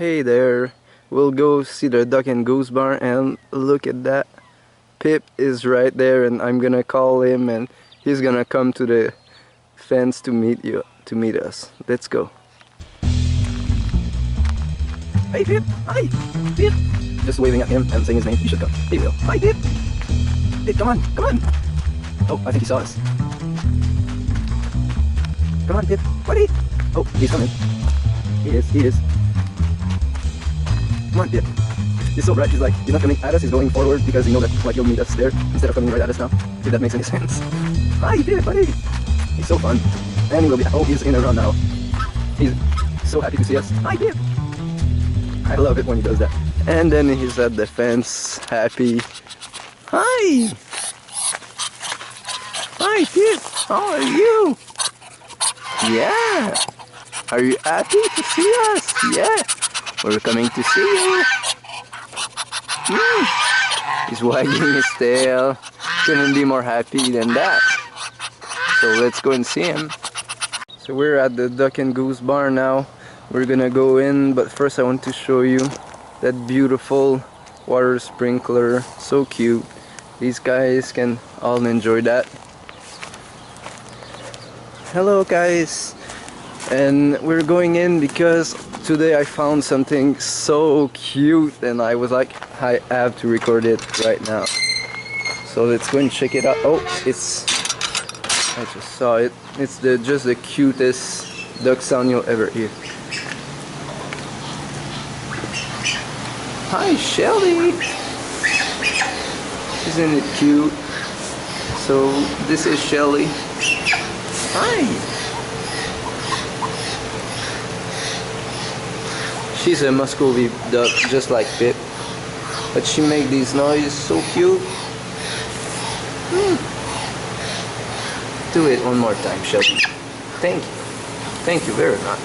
Hey there, we'll go see the Duck and Goose barn, and look at that. Pip is right there, and I'm gonna call him and he's gonna come to the fence to meet us. Let's go. Hey Pip! Hi! Pip! Just waving at him and saying his name. He should come. He will. Hi Pip! Pip, come on! Come on! Oh, I think he saw us. Come on Pip! Buddy! Oh, he's coming. He is. Come on, Pip. He's so bright, he's like, he's not coming at us, he's going forward because he knows that like he'll meet us there instead of coming right at us now. If that makes any sense. Hi, Pip, buddy. He's so fun. And he will be, oh, he's in around now. He's so happy to see us. Hi, Pip. I love it when he does that. And then he's at the fence, happy. Hi. Hi, Pip. How are you? Yeah. Are you happy to see us? Yeah. We're coming to see you. He's wagging his tail. Couldn't be more happy than that. So let's go and see him. So we're at the Duck and Goose barn now. We're gonna go in, but first I want to show you that beautiful water sprinkler. So cute. These guys can all enjoy that. Hello guys. And we're going in because today I found something so cute and I was like, I have to record it right now. So let's go and check it out. Oh, I just saw it. It's just the cutest duck sound you'll ever hear. Hi Shelly! Isn't it cute? So this is Shelly. Hi! She's a Muscovy duck, just like Pip, but she makes these noises so cute. Do it one more time, Shelby. Thank you. Thank you very much.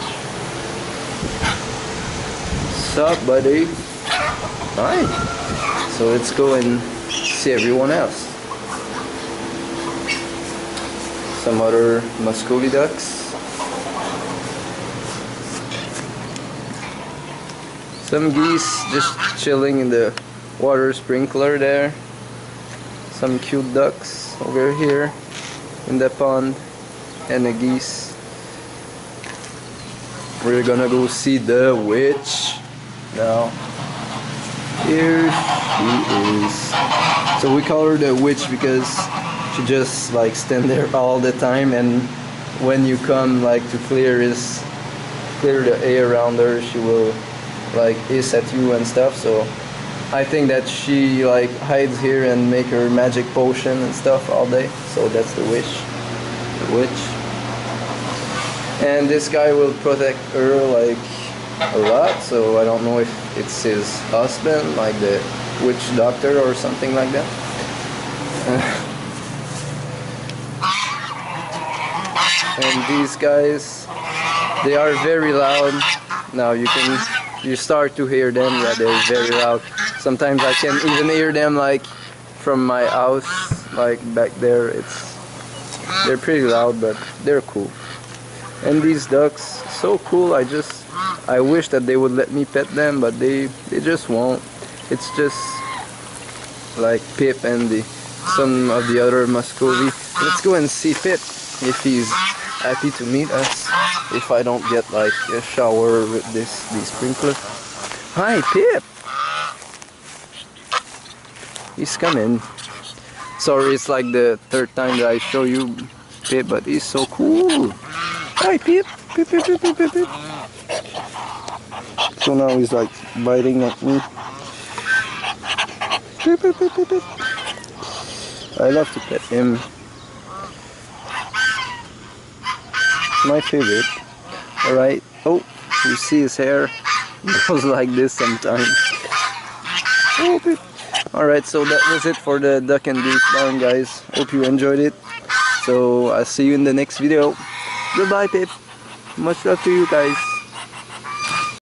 Sup, buddy? Hi. So let's go and see everyone else. Some other Muscovy ducks. Some geese just chilling in the water sprinkler there. Some cute ducks over here in the pond, and the geese. We're gonna go see the witch now. Here she is. So we call her the witch because she just like stand there all the time, and when you come like to clear the air around her, she will like hiss at you and stuff. So I think that she like hides here and make her magic potion and stuff all day. So that's the witch. And this guy will protect her like a lot, so I don't know if it's his husband, like the witch doctor or something like that. And these guys, they are very loud. Now you start to hear them. Yeah, they're very loud. Sometimes I can even hear them like from my house, like back there. They're pretty loud, but they're cool. And these ducks, so cool. I wish that they would let me pet them, but they just won't. It's just like Pip and some of the other Muscovy. Let's go and see Pip if he's happy to meet us, if I don't get like a shower with these sprinklers. Hi Pip! He's coming. Sorry, it's like the third time that I show you Pip, but he's so cool. Hi Pip! Pip, Pip, Pip, Pip, Pip, Pip. So now he's like biting at me. Pip, Pip, Pip, Pip, Pip. I love to pet him. My favorite. Alright. Oh, you see his hair? It goes like this sometimes. Oh, Pip. Alright, so that was it for the Duck and Goose barn, guys. Hope you enjoyed it. So I'll see you in the next video. Goodbye, Pip. Much love to you guys.